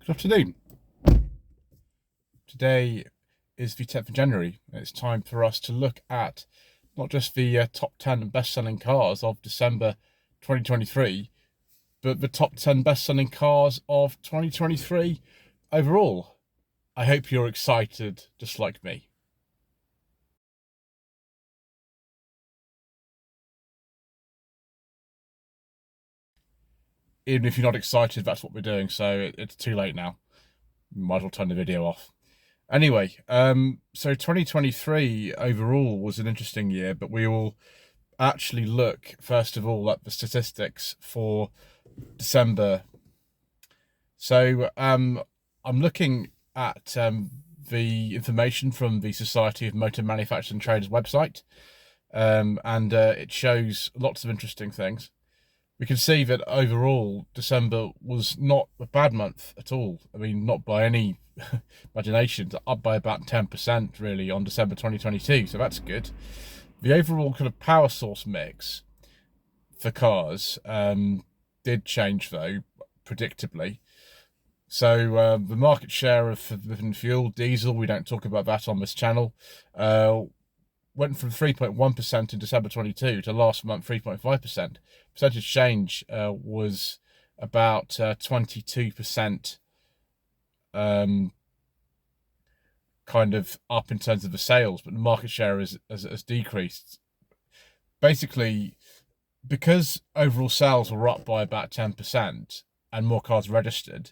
Good afternoon. Today is the 10th of January, and it's time for us to look at not just the top 10 best-selling cars of December 2023, but the top 10 best-selling cars of 2023 overall. I hope you're excited just like me. Even if you're not excited, that's what we're doing, so it's too late now. Might as well turn the video off. Anyway, so 2023 overall was an interesting year, but we will actually look first of all at the statistics for December. So I'm looking at the information from the Society of Motor Manufacturers and Traders website, and it shows lots of interesting things. We can see that overall December was not a bad month at all. I mean, not by any imagination, up by about 10% really on December 2022, so that's good. The overall kind of power source mix for cars did change though, predictably. So the market share of forbidden fuel, diesel, we don't talk about that on this channel, went from 3.1% in December 22 to last month 3.5%. Percentage change was about 22% kind of up in terms of the sales, but the market share has decreased. Basically, because overall sales were up by about 10% and more cars registered,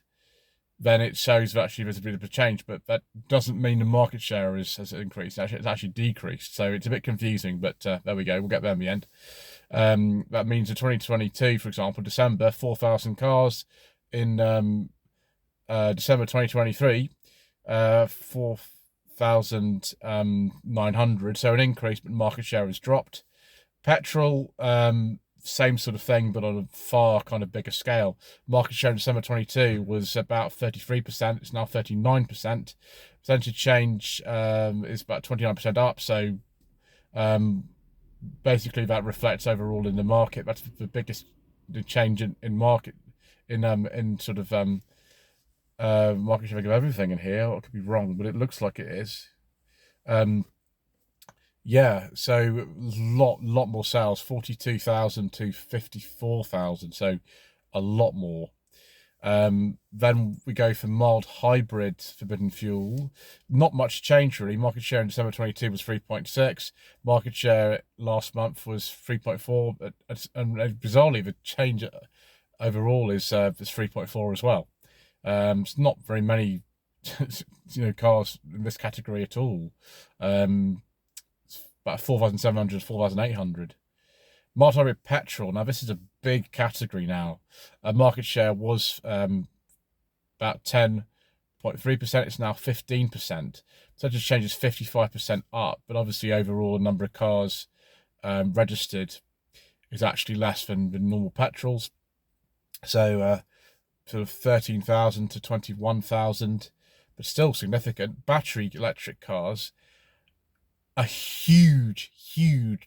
then it shows that actually there's a bit of a change, but that doesn't mean the market share has increased. It's actually decreased, so it's a bit confusing, but there we go, we'll get there in the end. That means in 2022, for example, December, 4,000 cars. In December 2023, 4,900, so an increase, but market share has dropped. Petrol, same sort of thing, but on a far kind of bigger scale. Market share in December 22 was about 33%. It's now 39%. Percentage change is about 29% up. So basically that reflects overall in the market. That's the biggest change in market in sort of market share of everything in here. I could be wrong, but it looks like it is. Yeah, so lot more sales, 42,000 to 54,000, so a lot more. Then we go for mild hybrid forbidden fuel. Not much change really. Market share in December 22 was 3.6. Market share last month was 3.4. And bizarrely, the change overall is 3.4 as well. It's not very many, cars in this category at all. About 4,700, 4,800. Mild hybrid petrol. Now this is a big category now. Market share was about 10.3%. It's now 15%. Percentage change is 55% up, but obviously overall the number of cars registered is actually less than the normal petrols. So sort of 13,000 to 21,000, but still significant. Battery electric cars, a huge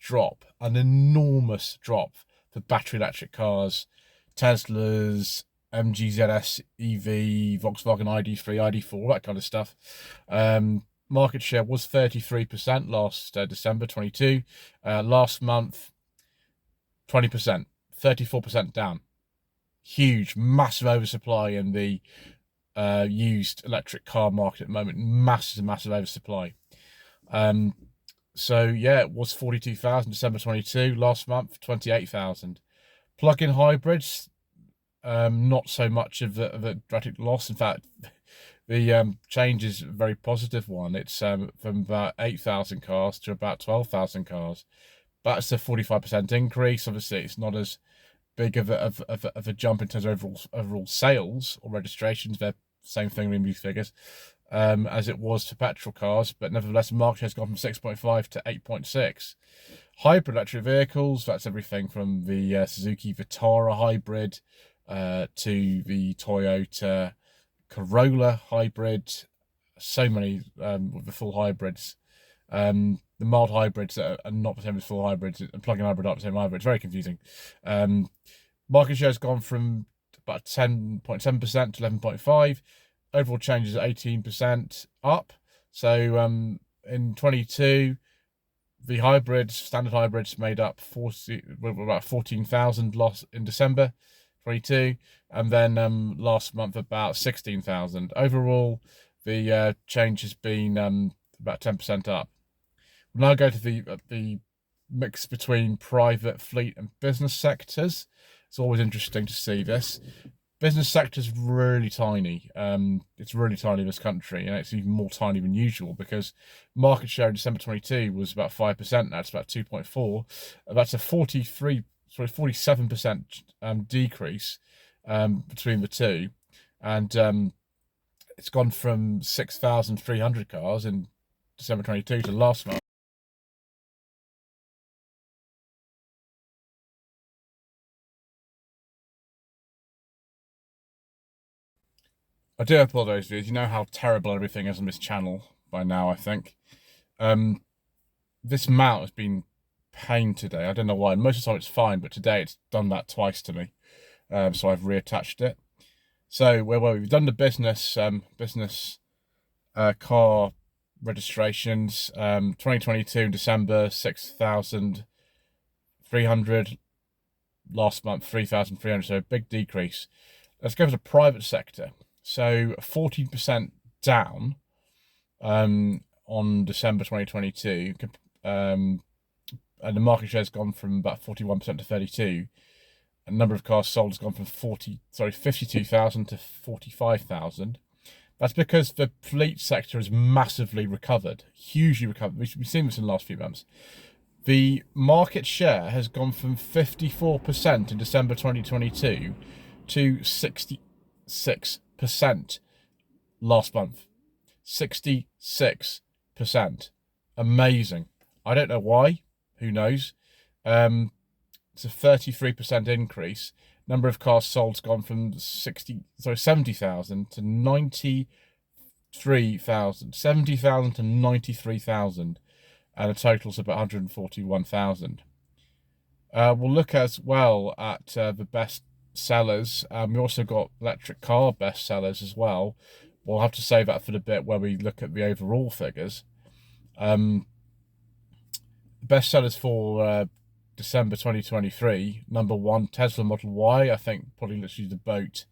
drop, an enormous drop for battery electric cars. Teslas, MG ZS EV, Volkswagen ID3, ID4, that kind of stuff. Market share was 33% last December 22. Last month, 20%, 34% down. Huge, massive oversupply in the used electric car market at the moment. Massive oversupply. So yeah, it was 42,000 December 22. Last month, 28,000. Plug-in hybrids, not so much of a dramatic loss. In fact, the change is a very positive one. It's from about 8,000 cars to about 12,000 cars. That's a 45% increase. Obviously, it's not as big of a jump in terms of overall sales or registrations. They're same thing in these figures. As it was for petrol cars, but nevertheless, the market share has gone from 6.5 to 8.6. Hybrid electric vehicles, that's everything from the Suzuki Vitara hybrid to the Toyota Corolla hybrid. So many with the full hybrids. The mild hybrids are not the same as full hybrids, and plug-in hybrid aren't the same either. It's very confusing. Market share has gone from about 10.7% to 11.5%. overall change is 18% up. So in 22, the hybrids, standard hybrids, made up about 14,000 loss in December 22, and then last month about 16,000. Overall, the change has been about 10% up. We'll now go to the mix between private, fleet, and business sectors. It's always interesting to see this. Business sector is really tiny. It's really tiny in this country, and it's even more tiny than usual because market share in December 22 was about 5%. Now it's about 2.4. That's a 47% decrease between the two, and it's gone from 6,300 cars in December 22 to last month. I do apologise, viewers. You know how terrible everything is on this channel by now, I think. This mount has been pain today. I don't know why. Most of the time it's fine, but today it's done that twice to me. So I've reattached it. So we've done the business car registrations. 2022 in December, 6,300. Last month, 3,300. So a big decrease. Let's go for the private sector. So 14% down on December 2022, and the market share has gone from about 41% to 32. The number of cars sold has gone from 52,000 to 45,000. That's because the fleet sector has massively recovered, hugely recovered. We've seen this in the last few months. The market share has gone from 54% in December 2022 to 66% last month. 66%. Amazing. I don't know why. Who knows? It's a 33% increase. Number of cars sold has gone from 70,000 to 93,000. 70,000 to 93,000. And the total's about 141,000. We'll look as well at the best sellers. We also got electric car best sellers as well. We'll have to save that for the bit where we look at the overall figures. Best sellers for December 2023. Number one, Tesla Model Y. I think probably literally the boat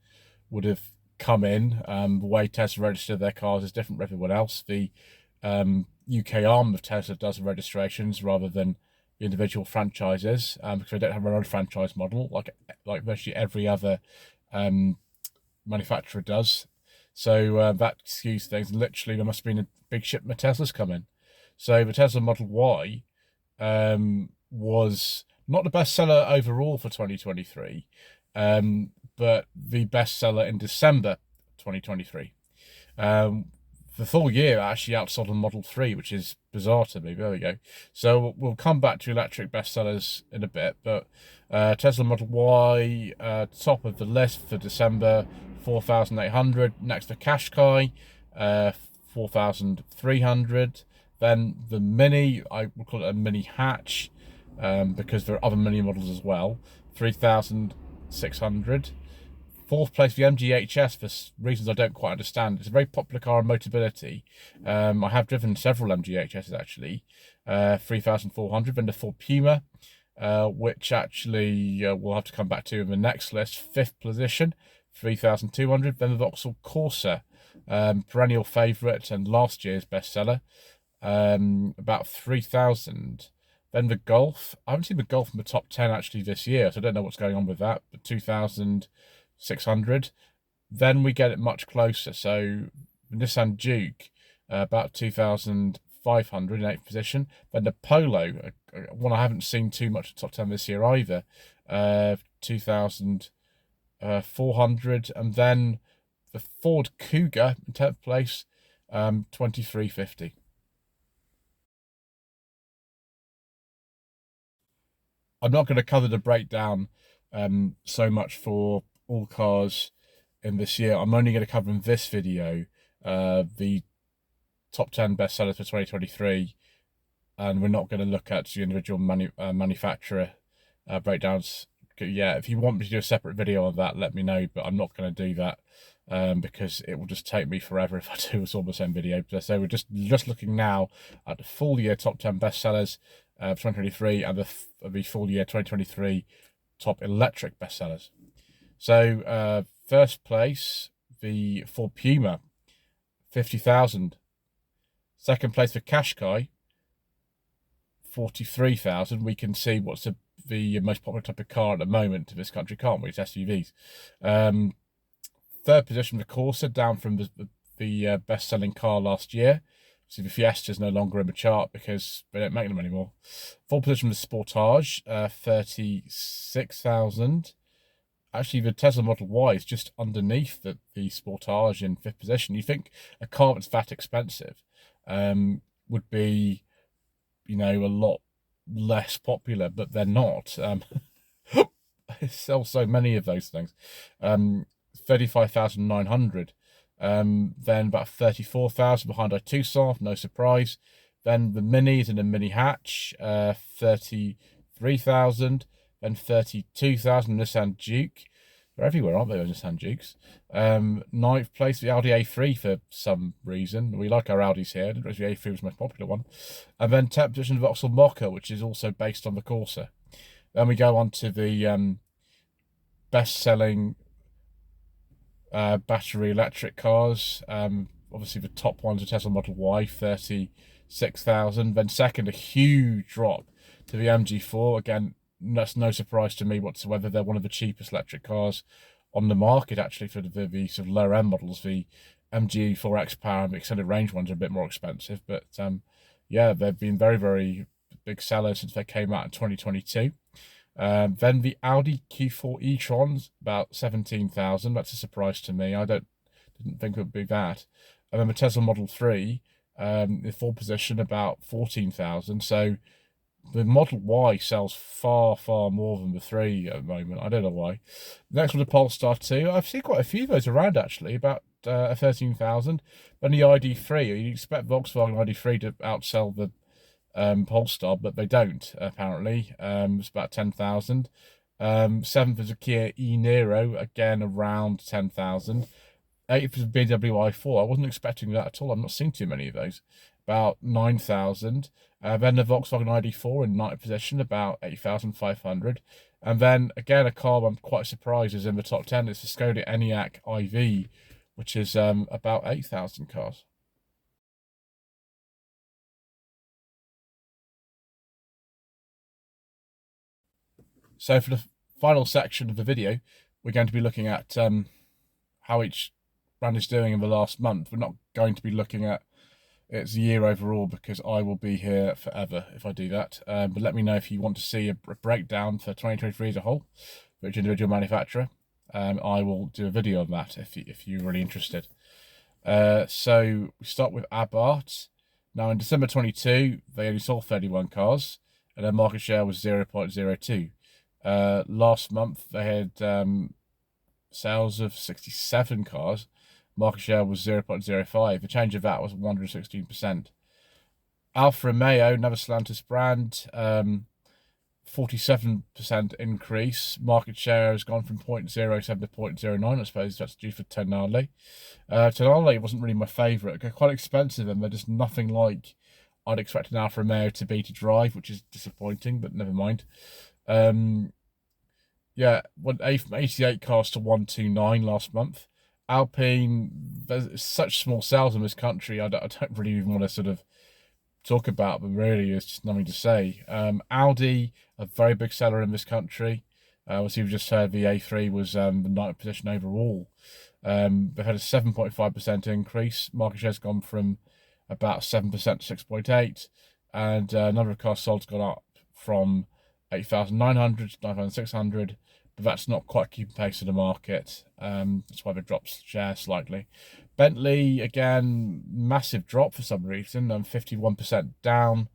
would have come in. The way Tesla registered their cars is different from everyone else. The UK arm of Tesla does the registrations rather than the individual franchises, because they don't have their own franchise model like virtually every other manufacturer does. So that skews things. Literally, there must have been a big shipment of Teslas coming. So the Tesla Model Y was not the best seller overall for 2023, but the best seller in December 2023. The full year actually outsold the Model 3, which is bizarre to me. There we go. So we'll come back to electric bestsellers in a bit, but Tesla Model Y, top of the list for December, 4,800. Next to Qashqai, 4,300. Then the Mini, I will call it a Mini Hatch, because there are other Mini models as well, 3,600. Fourth place, the MGHS, for reasons I don't quite understand. It's a very popular car in Motability. I have driven several MGHSs actually. 3,400. Then the Ford Puma, which actually we'll have to come back to in the next list. Fifth position, 3,200. Then the Vauxhall Corsa, perennial favourite and last year's bestseller, about 3,000. Then the Golf. I haven't seen the Golf in the top 10 actually this year, so I don't know what's going on with that. But 2,600. Then we get it much closer. So the Nissan Duke, about 2,500 in 8th position. Then the Polo, one I haven't seen too much in the top 10 this year either, 2,400. And then the Ford Cougar in 10th place, 2,350. I'm not going to cover the breakdown so much for all cars in this year. I'm only going to cover in this video the top 10 bestsellers for 2023, and we're not going to look at the individual manufacturer breakdowns yeah, if you want me to do a separate video on that, let me know, but I'm not going to do that because it will just take me forever if I do all the same video. So we're just looking now at the full year top 10 bestsellers of 2023 and the full year 2023 top electric bestsellers. So first place, the Ford Puma, 50,000. Second place for Qashqai, 43,000. We can see what's the most popular type of car at the moment in this country, can't we? It's SUVs. Third position for Corsa, down from the best-selling car last year. So the Fiesta is no longer in the chart because they don't make them anymore. Fourth position for Sportage, 36,000. Actually, the Tesla Model Y is just underneath the Sportage in fifth position. You think a car that's that expensive would be, you know, a lot less popular, but they're not. It sells so many of those things. 35,900. Then about 34,000 behind our Tucson, no surprise. Then the Minis and the Mini Hatch, 33,000. Then 32,000 Nissan Juke. They're everywhere, aren't they, those Nissan Jukes? Ninth place, the Audi A3 for some reason. We like our Audis here. The A3 was the most popular one. And then 10th position, Vauxhall Mokka, which is also based on the Corsa. Then we go on to the best-selling battery electric cars. Obviously, the top ones are Tesla Model Y, 36,000. Then second, a huge drop to the MG4. Again, that's no surprise to me whatsoever. They're one of the cheapest electric cars on the market, actually, for the sort of lower end models. The MG4 X-Power and the extended range ones are a bit more expensive, but yeah, they've been very, very big sellers since they came out in 2022. Then the Audi Q4 e-trons, about 17,000. That's a surprise to me. I didn't think it would be that. And then the Tesla Model 3, in fourth position, about 14,000. So the Model Y sells far, far more than the 3 at the moment. I don't know why. Next one, the Polestar 2. I've seen quite a few of those around, actually, about 13,000. Then the ID3. You expect Volkswagen ID3 to outsell the Polestar, but they don't, apparently. It's about 10,000. Seventh is a Kia e-Niro, again around 10,000. Eighth is a BMW i4. I wasn't expecting that at all. I've not seen too many of those. About 9,000. Then the Volkswagen ID4 in ninth position, about 8,500. And then, again, a car I'm quite surprised is in the top 10. It's the Skoda Enyaq iV, which is about 8,000 cars. So for the final section of the video, we're going to be looking at how each brand is doing in the last month. We're not going to be looking at its year overall because I will be here forever if I do that. But let me know if you want to see a breakdown for 2023 as a whole for each individual manufacturer. I will do a video on that if you're really interested. So we start with Abarth. Now in December 22, they only sold 31 cars and their market share was 0.02. Last month they had sales of 67 cars. Market share was 0.05. The change of that was 116%. Alfa Romeo, another Stellantis brand, 47% increase. Market share has gone from 0.07 to 0.09. I suppose that's due for Tonale. Tonale wasn't really my favourite. They're quite expensive and they're just nothing like I'd expect an Alfa Romeo to be to drive, which is disappointing, but never mind. Yeah, went 88 cars to 129 last month. Alpine, there's such small sales in this country, I don't really even want to sort of talk about them, really. It's just nothing to say. Audi, a very big seller in this country. Obviously, we've just heard the A3 was the ninth position overall. They've had a 7.5% increase. Market share's gone from about 7% to 6.8%. And number of cars sold has gone up from 8,900 to 9,600. But that's not quite keeping pace with the market. That's why they dropped share slightly. Bentley, again, massive drop for some reason, 51% down.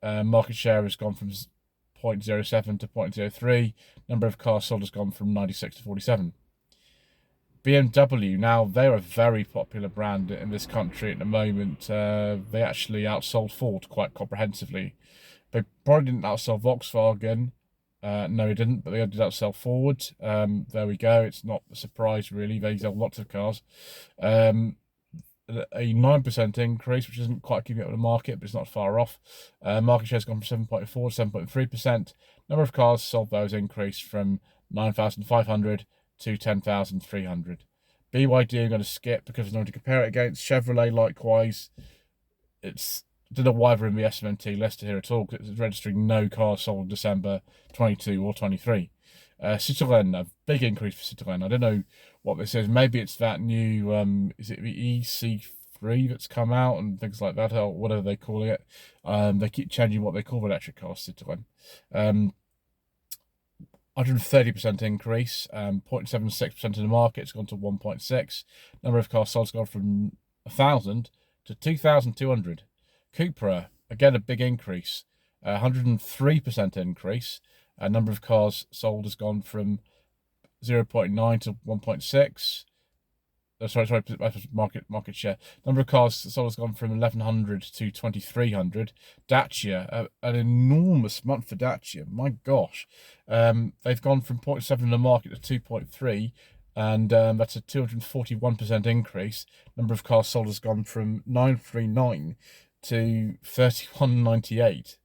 Market share has gone from 0.07 to 0.03. Number of cars sold has gone from 96 to 47. BMW, now they're a very popular brand in this country at the moment. They actually outsold Ford quite comprehensively. They probably didn't outsell Volkswagen, No, it didn't, but they did outsell Ford. There we go. It's not a surprise, really. They sell lots of cars. A 9% increase, which isn't quite keeping up with the market, but it's not far off. Market share has gone from 7.4 to 7.3%. Number of cars sold, though, has increased from 9,500 to 10,300. BYD I'm going to skip because there's no one to compare it against. Chevrolet, likewise. I don't know why they're in the SMMT list here at all, because it's registering no cars sold in December 22 or 23. Citroën, a big increase for Citroën. I don't know what this is. Maybe it's that new, is it the EC3 that's come out and things like that, or whatever they call it. They keep changing what they call electric cars, Citroën. 130% increase, 0.76% in the market. It's gone to 1.6. Number of cars sold has gone from 1,000 to 2,200. Cupra, again, a big increase, 103% increase. Number of cars sold has gone from 0.9 to 1.6. Sorry, market share. Number of cars sold has gone from 1,100 to 2,300. Dacia, an enormous month for Dacia. My gosh, they've gone from 0.7 in the market to 2.3, and that's a 241% increase. Number of cars sold has gone from 939 to 3198.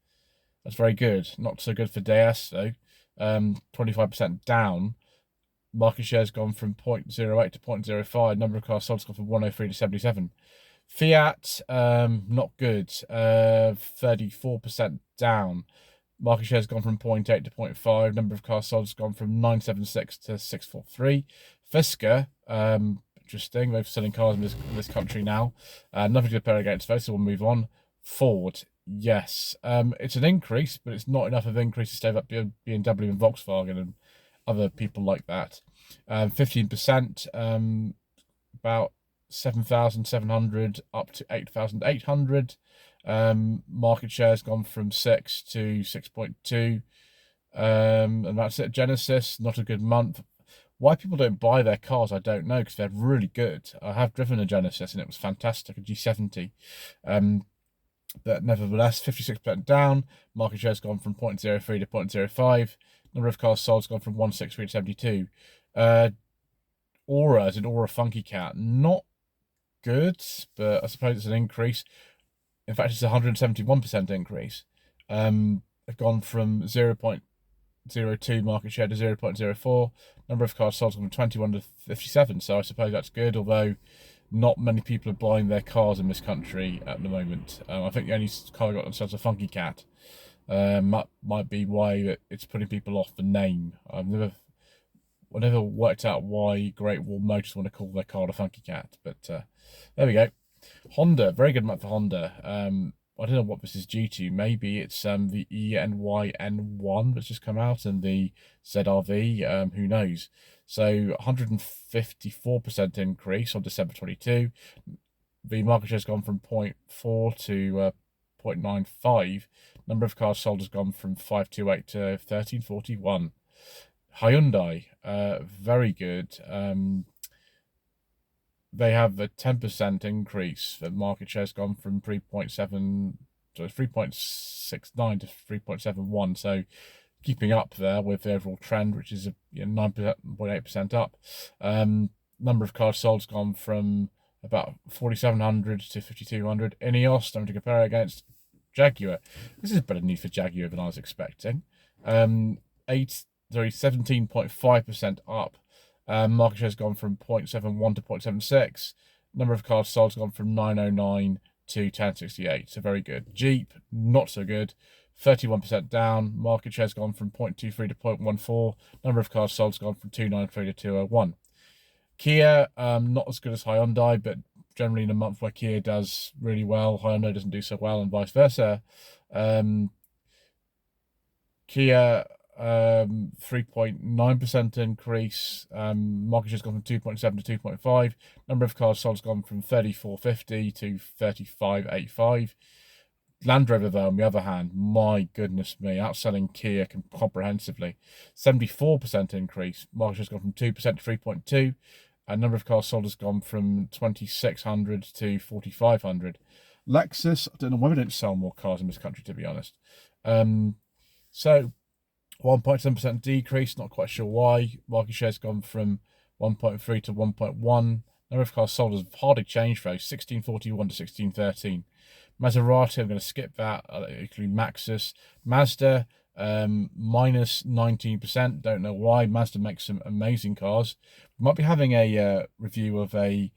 That's very good. Not so good for DS though. 25% down. Market share has gone from 0.08 to 0.05. Number of cars sold has gone from 103 to 77. Fiat, not good. 34% down. Market share has gone from 0.8 to 0.5. Number of cars sold has gone from 976 to 643. Fisker, interesting. They're selling cars in this country now. Nothing to compare against those, so we'll move on. Ford, yes. It's an increase, but it's not enough of an increase to stave up BMW and Volkswagen and other people like that. 15%, about 7,700 up to 8,800. Market share has gone from 6 to 6.2. And that's it. Genesis, not a good month. Why people don't buy their cars, I don't know, because they're really good. I have driven a Genesis and it was fantastic, a G70. But nevertheless, 56% down. Market share has gone from 0.03 to 0.05. Number of cars sold has gone from 163 to 72. Aura is an Aura Funky Cat. Not good, but I suppose it's an increase. In fact, it's a 171% increase. They've gone from 0.02 market share to 0.04. Number of cars sold from 21 to 57. So I suppose that's good, although not many people are buying their cars in this country at the moment. I think the only car got themselves a Funky Cat. Might be why it's putting people off the name. I never worked out why Great Wall Motors want to call their car a Funky Cat, but there we go. Honda, very good month for Honda. I don't know what this is due to. Maybe it's the ENYN1 that's just come out and the ZRV. Who knows? So 154% increase on December 22. The market share has gone from 0.4 to 0.95. Number of cars sold has gone from 528 to 1341. Hyundai, very good. They have a 10% increase. The market share has gone from 3.69 to 3.71. So keeping up there with the overall trend, which is 9.8% up. Number of cars sold has gone from about 4,700 to 5,200. Ineos, time to compare against Jaguar. This is better news for Jaguar than I was expecting. 17.5% up. Market share has gone from 0.71 to 0.76. Number of cars sold has gone from 909 to 1068. So very good. Jeep, not so good. 31% down. Market share has gone from 0.23 to 0.14. Number of cars sold has gone from 293 to 201. Kia, not as good as Hyundai, but generally in a month where Kia does really well, Hyundai doesn't do so well, and vice versa. Kia, 3.9% increase. Market share has gone from 2.7 to 2.5. Number of cars sold has gone from 3,450 to 3,585. Land Rover, though, on the other hand, my goodness me, outselling Kia comprehensively. 74% increase. Market share has gone from 2% to 3.2. And number of cars sold has gone from 2,600 to 4,500. Lexus, I don't know whether they don't sell more cars in this country, to be honest. So 1.7% decrease, not quite sure why. Market share's gone from 1.3 to 1.1. Number of cars sold has hardly changed though, 1641 to 1613. Maserati, I'm going to skip that, including Maxus. Mazda, minus 19%, don't know why. Mazda makes some amazing cars. We might be having a review of a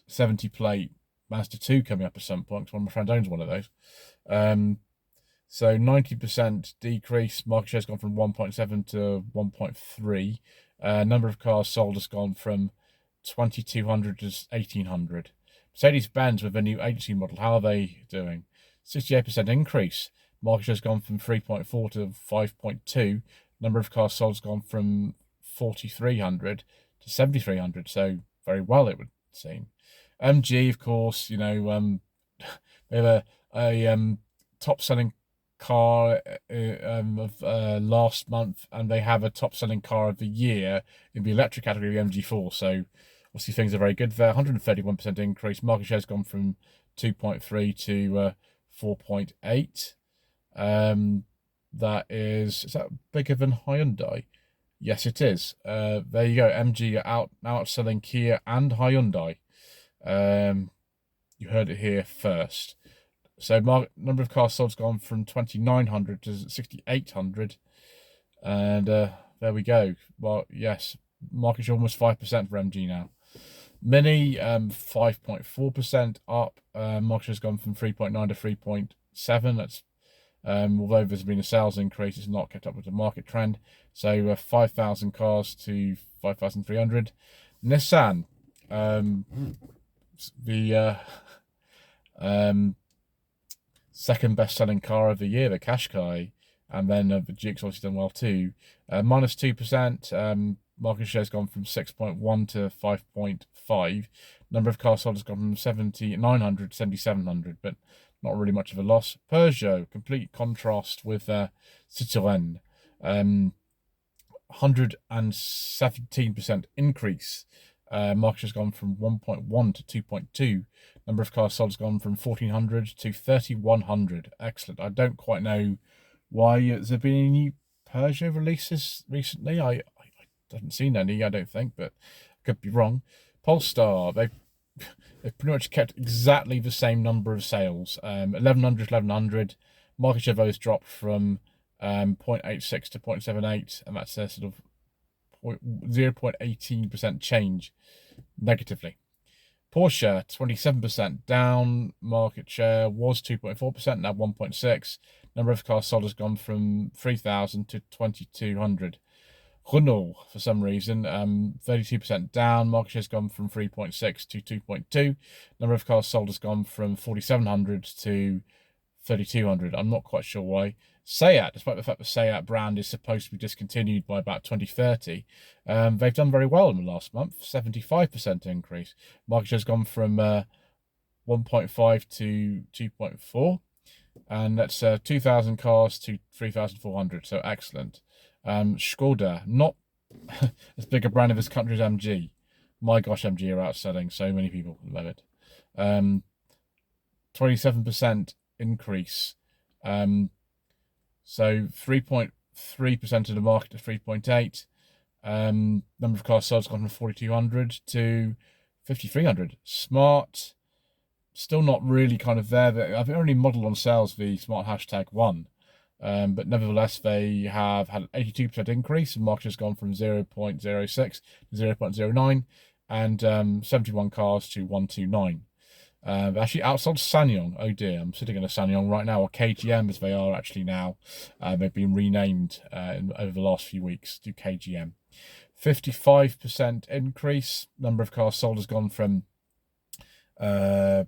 70 plate Mazda 2 coming up at some point, because one of my friends owns one of those. So 90% decrease. Market share's gone from 1.7 to 1.3. Number of cars sold has gone from 2,200 to 1,800. Mercedes-Benz with a new agency model, how are they doing? 68% increase. Market share's gone from 3.4 to 5.2. Number of cars sold has gone from 4,300 to 7,300. So very well, it would seem. MG, of course, you know, they have a top selling car of last month, and they have a top selling car of the year in the electric category of the MG4. So obviously things are very good there. 131% increase. Market share's gone from 2.3 to 4.8. That is that bigger than Hyundai? Yes, it is. There you go. MG are outselling Kia and Hyundai. You heard it here first. So number of cars sold has gone from 2,900 to 6,800. And there we go. Well, yes, market share almost 5% for MG now. Mini, 5.4% up. Market share has gone from 3.9 to 3.7. That's although there's been a sales increase, it's not kept up with the market trend. So 5,000 cars to 5,300. Nissan, the second best-selling car of the year, the Qashqai, and then the Duke's obviously done well too. Minus 2%. Market share's gone from 6.1 to 5.5. Number of cars sold has gone from 7,900 to 7,700, but not really much of a loss. Peugeot, complete contrast with Citroën. 117% increase. Market has gone from 1.1 to 2.2. Number of cars sold has gone from 1,400 to 3,100. Excellent. I don't quite know why. Has there been any Peugeot releases recently? I haven't seen any, I don't think, but I could be wrong. Polestar, they've pretty much kept exactly the same number of sales. 1,100 to 1,100. Market share has dropped from 0.86 to 0.78, and that's a sort of 0.18% change negatively. Porsche, 27% down. Market share was 2.4%, now 1.6. Number of cars sold has gone from 3,000 to 2,200. Renault, for some reason, 32% down. Market share has gone from 3.6 to 2.2. Number of cars sold has gone from 4,700 to 3,200. I'm not quite sure why. Seat, despite the fact the Seat brand is supposed to be discontinued by about 2030, they've done very well in the last month. 75% increase. Market share has gone from 1.5 to 2.4, and that's 2,000 cars to 3,400. So excellent. Skoda, not as big a brand of this country as MG. My gosh, MG are outselling so many people. Love it. 27% increase. So 3.3% of the market to 3.8. Number of cars sold has gone from 4,200 to 5,300. Smart, still not really kind of there. I've only modelled on sales the Smart Hashtag 1. But nevertheless, they have had an 82% increase, and market has gone from 0.06 to 0.09, and 71 cars to 129. They actually outsold SsangYong. Oh dear, I'm sitting in a SsangYong right now, or KGM as they are actually now. They've been renamed over the last few weeks to KGM. 55% increase. Number of cars sold has gone from 0.06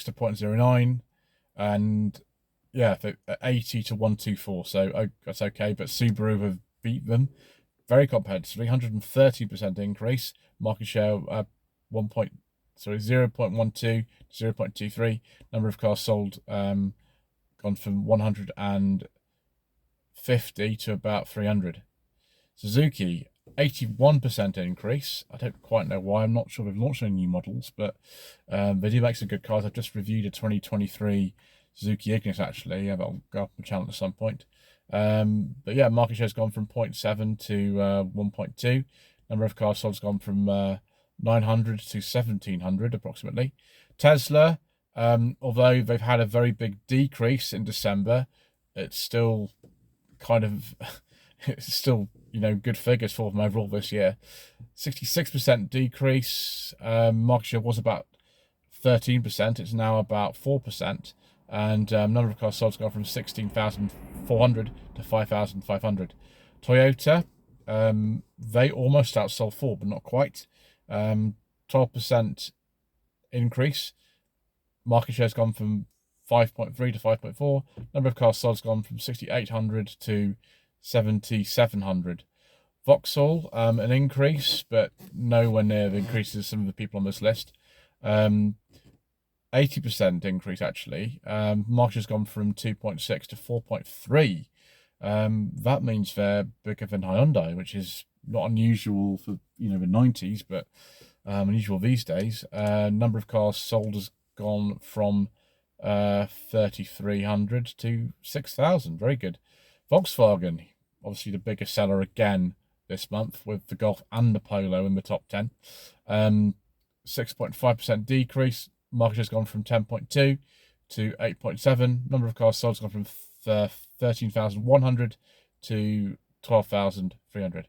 to 0.09, and yeah, 80 to 124. So that's okay, but Subaru have beat them very competitively. 130% increase. Market share 0.12 to 0.23. Number of cars sold gone from 150 to about 300. Suzuki, 81% increase. I don't quite know why. I'm not sure they've launched any new models, but they do make some good cars. I've just reviewed a 2023 Suzuki Ignis, actually. Yeah, that'll go up on the channel at some point. But yeah, market share's gone from 0.7 to 1.2. Number of cars sold has gone from 900 to 1,700 approximately. Tesla, although they've had a very big decrease in December, it's still kind of, it's still, good figures for them overall this year. 66% decrease. Market share was about 13%. It's now about 4%. And number of cars sold has gone from 16,400 to 5,500. Toyota, they almost outsold Ford, but not quite. 12% increase. Market share has gone from 5.3 to 5.4. Number of cars sold has gone from 6,800 to 7,700. Vauxhall, an increase, but nowhere near the increases of some of the people on this list. 80% increase, actually. Market has gone from 2.6 to 4.3. That means they're bigger than Hyundai, which is not unusual for the 90s, but unusual these days. Number of cars sold has gone from 3,300 to 6,000. Very good. Volkswagen, obviously the biggest seller again this month, with the Golf and the Polo in the top 10. 6.5% decrease. Market has gone from 10.2 to 8.7. Number of cars sold has gone from 13,100 to 12,300.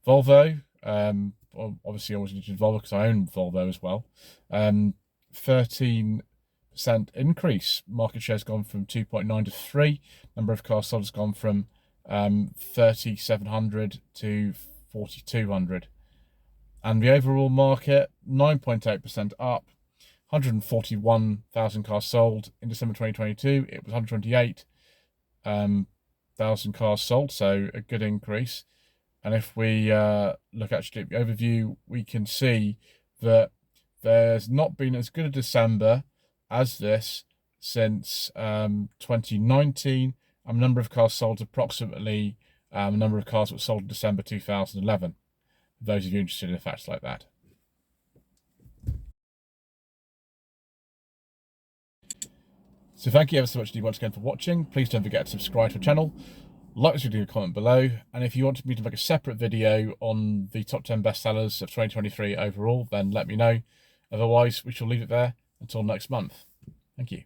Volvo, obviously I always mentioned Volvo because I own Volvo as well. 13% increase. Market share has gone from 2.9 to 3. Number of cars sold has gone from 3,700 to 4,200. And the overall market, 9.8% up. 141,000 cars sold in December 2022. It was 128,000 cars sold, so a good increase. And if we look actually at the overview, we can see that there's not been as good a December as this since 2019. Number of cars sold approximately the number of cars that were sold in December 2011. For those of you interested in facts like that. So thank you ever so much once again for watching. Please don't forget to subscribe to the channel, like this video, comment below, and if you want me to make a separate video on the top 10 bestsellers of 2023 overall, then let me know. Otherwise, we shall leave it there until next month. Thank you.